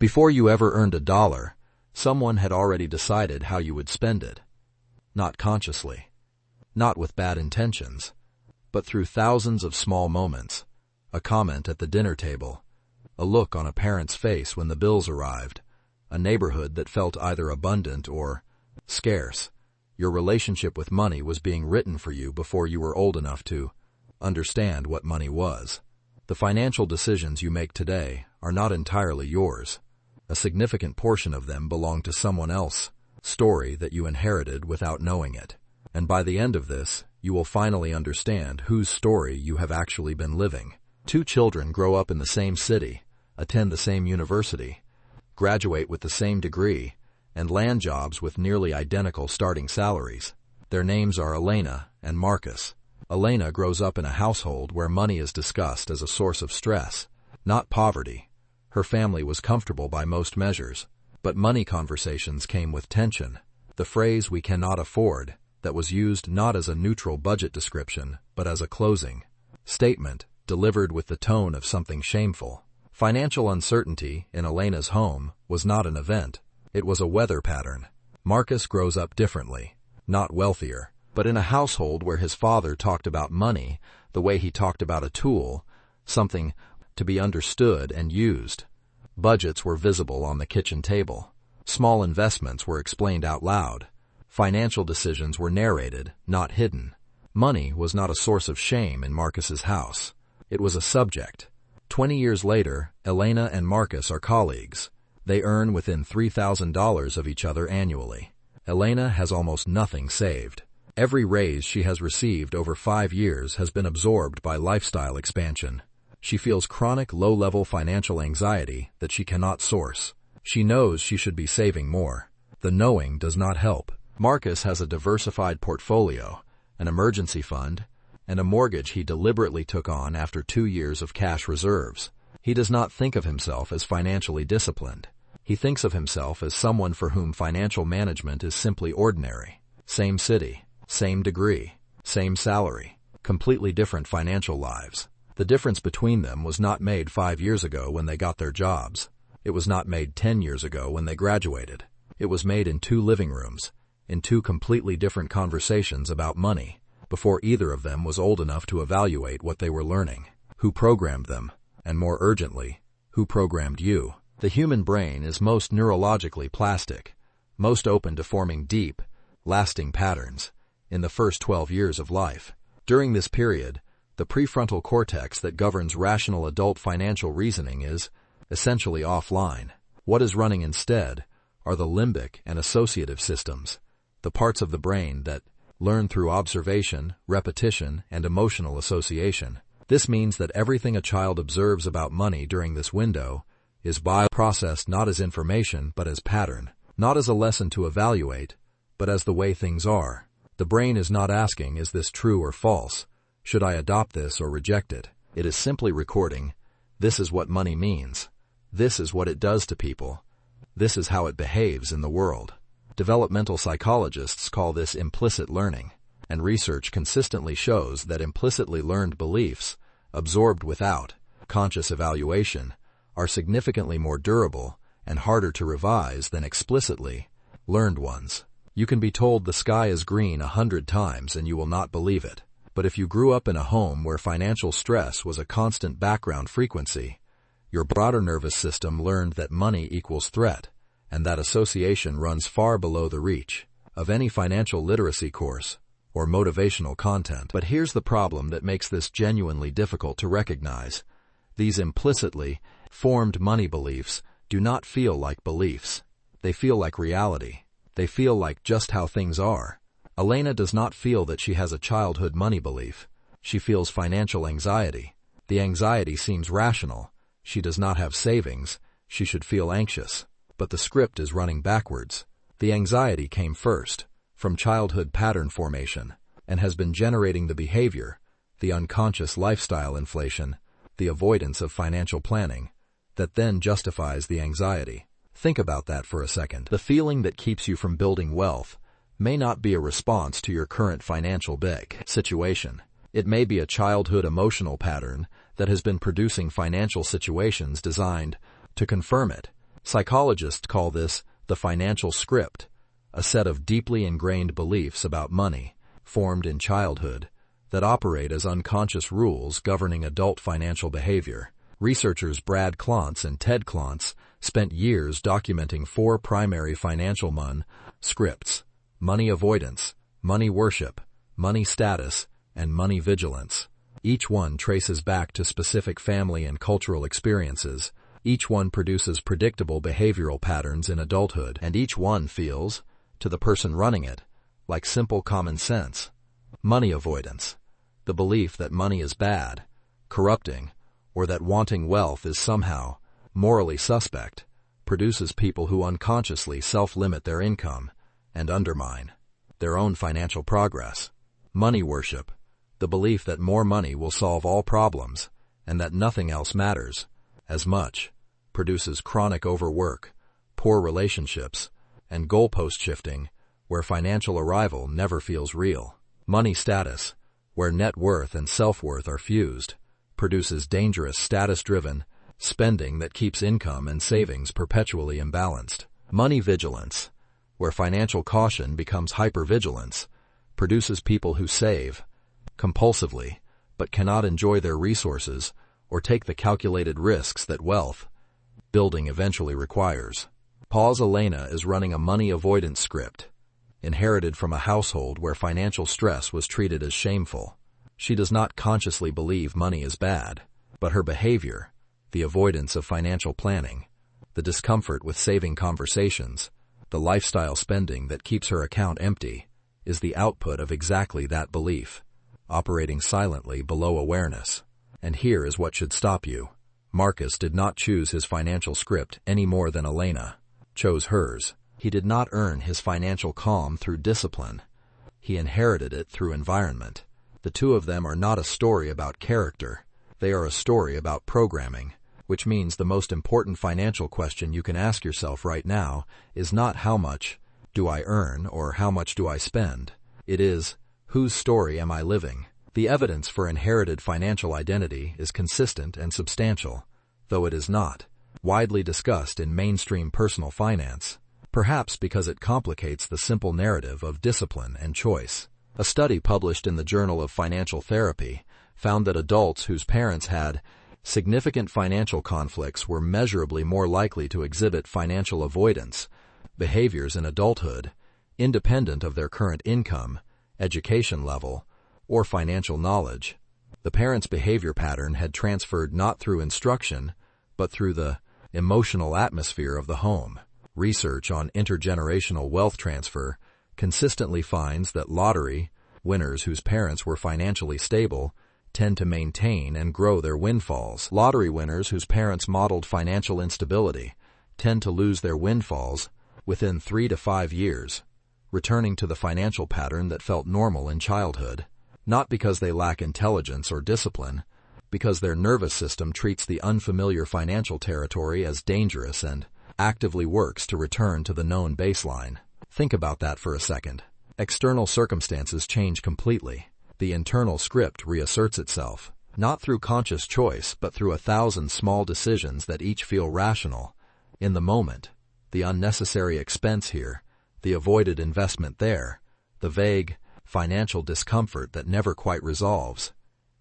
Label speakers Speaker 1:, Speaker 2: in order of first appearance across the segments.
Speaker 1: Before you ever earned $1, someone had already decided how you would spend it. Not consciously, not with bad intentions, but through thousands of small moments, a comment at the dinner table, a look on a parent's face when the bills arrived, a neighborhood that felt either abundant or scarce. Your relationship with money was being written for you before you were old enough to understand what money was. The financial decisions you make today are not entirely yours. A significant portion of them belong to someone else's story that you inherited without knowing it. And by the end of this, you will finally understand whose story you have actually been living. Two children grow up in the same city, attend the same university, graduate with the same degree, and land jobs with nearly identical starting salaries. Their names are Elena and Marcus. Elena grows up in a household where money is discussed as a source of stress, not poverty. Her family was comfortable by most measures, but money conversations came with tension. The phrase "we cannot afford" that was used not as a neutral budget description, but as a closing statement, delivered with the tone of something shameful. Financial uncertainty in Elena's home was not an event, it was a weather pattern. Marcus grows up differently, not wealthier, but in a household where his father talked about money the way he talked about a tool, something to be understood and used. Budgets were visible on the kitchen table. Small investments were explained out loud. Financial decisions were narrated, not hidden. Money was not a source of shame in Marcus's house. It was a subject. 20 years later, Elena and Marcus are colleagues. They earn within $3,000 of each other annually. Elena has almost nothing saved. Every raise she has received over 5 years has been absorbed by lifestyle expansion. She feels chronic low-level financial anxiety that she cannot source. She knows she should be saving more. The knowing does not help. Marcus has a diversified portfolio, an emergency fund, and a mortgage he deliberately took on after 2 years of cash reserves. He does not think of himself as financially disciplined. He thinks of himself as someone for whom financial management is simply ordinary. Same city, same degree, same salary, completely different financial lives. The difference between them was not made 5 years ago when they got their jobs. It was not made 10 years ago when they graduated. It was made in 2 living rooms, in 2 completely different conversations about money, before either of them was old enough to evaluate what they were learning. Who programmed them? And more urgently, who programmed you? The human brain is most neurologically plastic, most open to forming deep, lasting patterns in the first 12 years of life. During this period, the prefrontal cortex that governs rational adult financial reasoning is essentially offline. What is running instead are the limbic and associative systems, the parts of the brain that learn through observation, repetition, and emotional association. This means that everything a child observes about money during this window is bioprocessed not as information but as pattern, not as a lesson to evaluate, but as the way things are. The brain is not asking, is this true or false? Should I adopt this or reject it? It is simply recording, this is what money means. This is what it does to people. This is how it behaves in the world. Developmental psychologists call this implicit learning, and research consistently shows that implicitly learned beliefs, absorbed without conscious evaluation, are significantly more durable and harder to revise than explicitly learned ones. You can be told the sky is green 100 times and you will not believe it. But if you grew up in a home where financial stress was a constant background frequency, your broader nervous system learned that money equals threat, and that association runs far below the reach of any financial literacy course or motivational content. But here's the problem that makes this genuinely difficult to recognize. These implicitly formed money beliefs do not feel like beliefs. They feel like reality. They feel like just how things are. Elena does not feel that she has a childhood money belief. She feels financial anxiety. The anxiety seems rational. She does not have savings. She should feel anxious. But the script is running backwards. The anxiety came first, from childhood pattern formation, and has been generating the behavior, the unconscious lifestyle inflation, the avoidance of financial planning, that then justifies the anxiety. Think about that for a second. The feeling that keeps you from building wealth may not be a response to your current financial situation. It may be a childhood emotional pattern that has been producing financial situations designed to confirm it. Psychologists call this the financial script, a set of deeply ingrained beliefs about money, formed in childhood, that operate as unconscious rules governing adult financial behavior. Researchers Brad Klontz and Ted Klontz spent years documenting 4 primary financial scripts: money avoidance, money worship, money status, and money vigilance. Each one traces back to specific family and cultural experiences. Each one produces predictable behavioral patterns in adulthood, and each one feels, to the person running it, like simple common sense. Money avoidance, the belief that money is bad, corrupting, or that wanting wealth is somehow morally suspect, produces people who unconsciously self-limit their income and undermine their own financial progress. Money worship, the belief that more money will solve all problems and that nothing else matters as much, produces chronic overwork, poor relationships, and goalpost shifting where financial arrival never feels real. Money status, where net worth and self-worth are fused, produces dangerous status-driven spending that keeps income and savings perpetually imbalanced. Money vigilance, where financial caution becomes hypervigilance, produces people who save compulsively but cannot enjoy their resources or take the calculated risks that wealth building eventually requires. Elena is running a money avoidance script, inherited from a household where financial stress was treated as shameful. She does not consciously believe money is bad, but her behavior, the avoidance of financial planning, the discomfort with saving conversations, the lifestyle spending that keeps her account empty, is the output of exactly that belief, operating silently below awareness. And here is what should stop you. Marcus did not choose his financial script any more than Elena chose hers. He did not earn his financial calm through discipline. He inherited it through environment. The two of them are not a story about character. They are a story about programming, which means the most important financial question you can ask yourself right now is not how much do I earn or how much do I spend. It is, whose story am I living? The evidence for inherited financial identity is consistent and substantial, though it is not widely discussed in mainstream personal finance, perhaps because it complicates the simple narrative of discipline and choice. A study published in the Journal of Financial Therapy found that adults whose parents had significant financial conflicts were measurably more likely to exhibit financial avoidance behaviors in adulthood, independent of their current income, education level, or financial knowledge. The parents' behavior pattern had transferred not through instruction, but through the emotional atmosphere of the home. Research on intergenerational wealth transfer consistently finds that lottery winners whose parents were financially stable tend to maintain and grow their windfalls. Lottery winners whose parents modeled financial instability tend to lose their windfalls within 3 to 5 years, returning to the financial pattern that felt normal in childhood, not because they lack intelligence or discipline, because their nervous system treats the unfamiliar financial territory as dangerous and actively works to return to the known baseline. Think about that for a second. External circumstances change completely. The internal script reasserts itself, not through conscious choice, but through 1,000 small decisions that each feel rational in the moment. The unnecessary expense here, the avoided investment there, the vague financial discomfort that never quite resolves,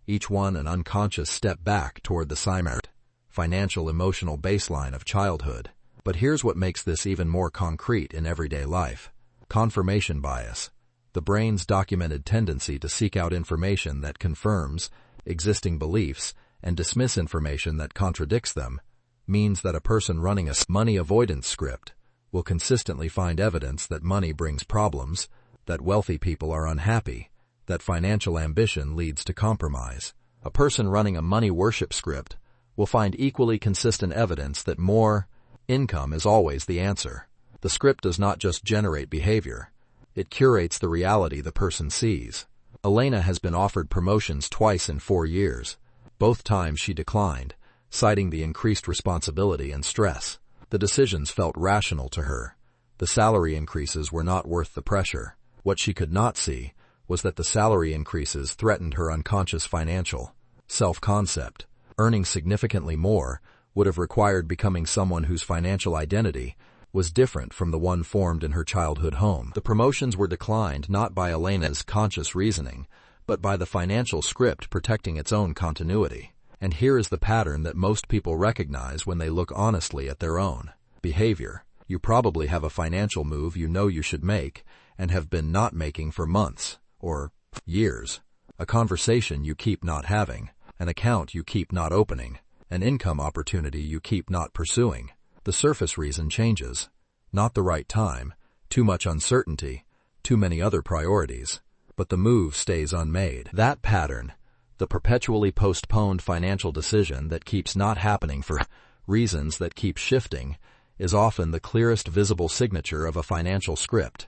Speaker 1: each one an unconscious step back toward the financial emotional baseline of childhood. But here's what makes this even more concrete in everyday life. Confirmation bias, the brain's documented tendency to seek out information that confirms existing beliefs and dismiss information that contradicts them, means that a person running a money avoidance script will consistently find evidence that money brings problems, that wealthy people are unhappy, that financial ambition leads to compromise. A person running a money worship script will find equally consistent evidence that more income is always the answer. The script does not just generate behavior, it curates the reality the person sees. Elena has been offered promotions twice in 4 years. Both times she declined, citing the increased responsibility and stress. The decisions felt rational to her. The salary increases were not worth the pressure. What she could not see was that the salary increases threatened her unconscious financial self-concept. Earning significantly more would have required becoming someone whose financial identity was different from the one formed in her childhood home. The promotions were declined not by Elena's conscious reasoning, but by the financial script protecting its own continuity. And here is the pattern that most people recognize when they look honestly at their own behavior. You probably have a financial move you know you should make and have been not making for months or years. A conversation you keep not having, an account you keep not opening, an income opportunity you keep not pursuing. The surface reason changes. Not the right time, too much uncertainty, too many other priorities. But the move stays unmade. That pattern, the perpetually postponed financial decision that keeps not happening for reasons that keep shifting, is often the clearest visible signature of a financial script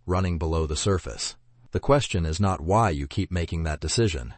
Speaker 1: running below the surface. The question is not why you keep making that decision.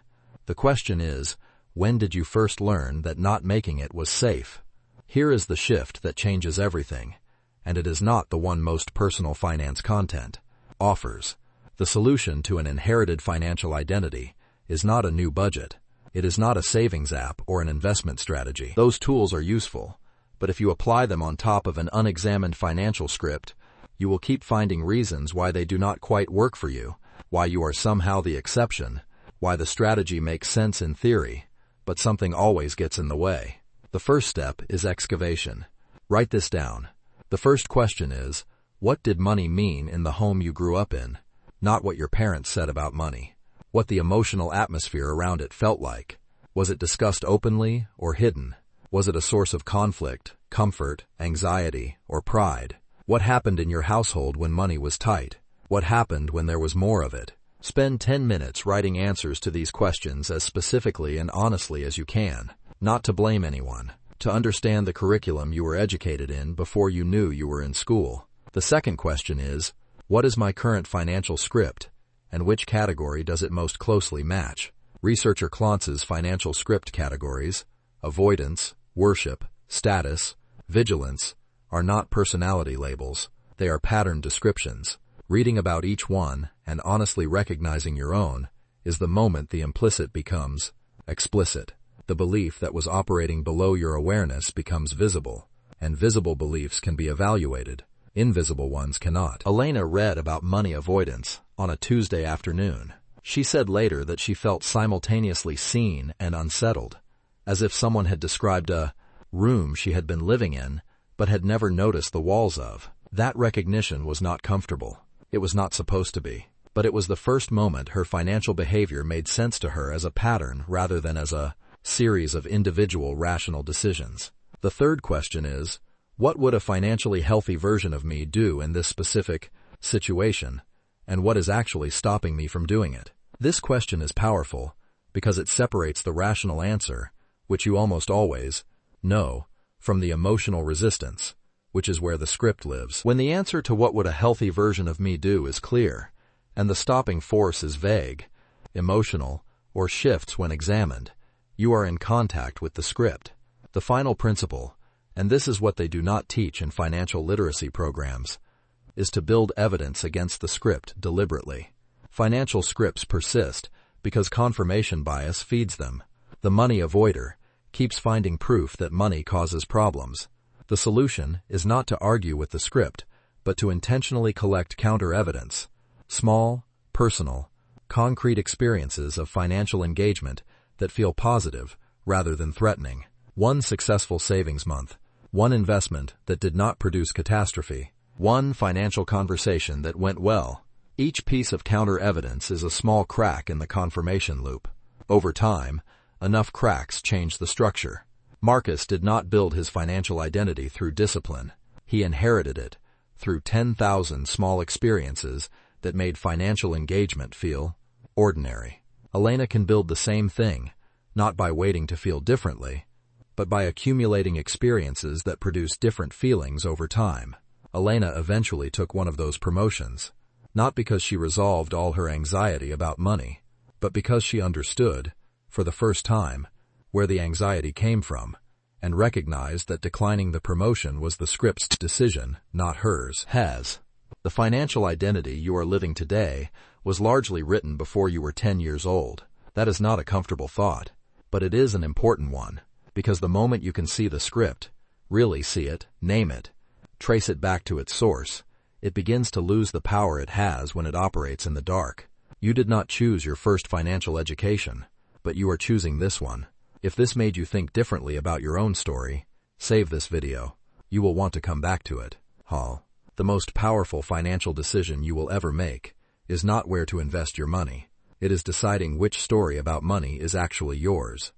Speaker 1: The question is, when did you first learn that not making it was safe? Here is the shift that changes everything, and it is not the one most personal finance content offers. The solution to an inherited financial identity is not a new budget. It is not a savings app or an investment strategy. Those tools are useful, but if you apply them on top of an unexamined financial script, you will keep finding reasons why they do not quite work for you, why you are somehow the exception, why the strategy makes sense in theory, but something always gets in the way. The first step is excavation. Write this down. The first question is, what did money mean in the home you grew up in? Not what your parents said about money. What the emotional atmosphere around it felt like. Was it discussed openly or hidden? Was it a source of conflict, comfort, anxiety, or pride? What happened in your household when money was tight? What happened when there was more of it? Spend 10 minutes writing answers to these questions as specifically and honestly as you can. Not to blame anyone, to understand the curriculum you were educated in before you knew you were in school. The second question is, what is my current financial script, and which category does it most closely match? Researcher Klontz's financial script categories, avoidance, worship, status, vigilance, are not personality labels. They are pattern descriptions. Reading about each one and honestly recognizing your own is the moment the implicit becomes explicit. The belief that was operating below your awareness becomes visible, and visible beliefs can be evaluated. Invisible ones cannot. Elena read about money avoidance on a Tuesday afternoon. She said later that she felt simultaneously seen and unsettled, as if someone had described a room she had been living in but had never noticed the walls of. That recognition was not comfortable. It was not supposed to be. But it was the first moment her financial behavior made sense to her as a pattern rather than as a series of individual rational decisions. The third question is, what would a financially healthy version of me do in this specific situation, and what is actually stopping me from doing it? This question is powerful because it separates the rational answer, which you almost always know, from the emotional resistance, which is where the script lives. When the answer to what would a healthy version of me do is clear, and the stopping force is vague, emotional, or shifts when examined, you are in contact with the script. The final principle, and this is what they do not teach in financial literacy programs, is to build evidence against the script deliberately. Financial scripts persist because confirmation bias feeds them. The money avoider keeps finding proof that money causes problems. The solution is not to argue with the script, but to intentionally collect counter-evidence, small, personal, concrete experiences of financial engagement that feel positive rather than threatening. One successful savings month, one investment that did not produce catastrophe, one financial conversation that went well. Each piece of counter-evidence is a small crack in the confirmation loop. Over time, enough cracks change the structure. Marcus did not build his financial identity through discipline. He inherited it through 10,000 small experiences that made financial engagement feel ordinary. Elena can build the same thing, not by waiting to feel differently, but by accumulating experiences that produce different feelings over time. Elena eventually took one of those promotions, not because she resolved all her anxiety about money, but because she understood, for the first time, where the anxiety came from, and recognized that declining the promotion was the script's decision, not hers. The financial identity you are living today was largely written before you were 10 years old. That is not a comfortable thought, but it is an important one. Because the moment you can see the script, really see it, name it, trace it back to its source, it begins to lose the power it has when it operates in the dark. You did not choose your first financial education, but you are choosing this one. If this made you think differently about your own story, save this video. You will want to come back to it. Hall. The most powerful financial decision you will ever make is not where to invest your money. It is deciding which story about money is actually yours.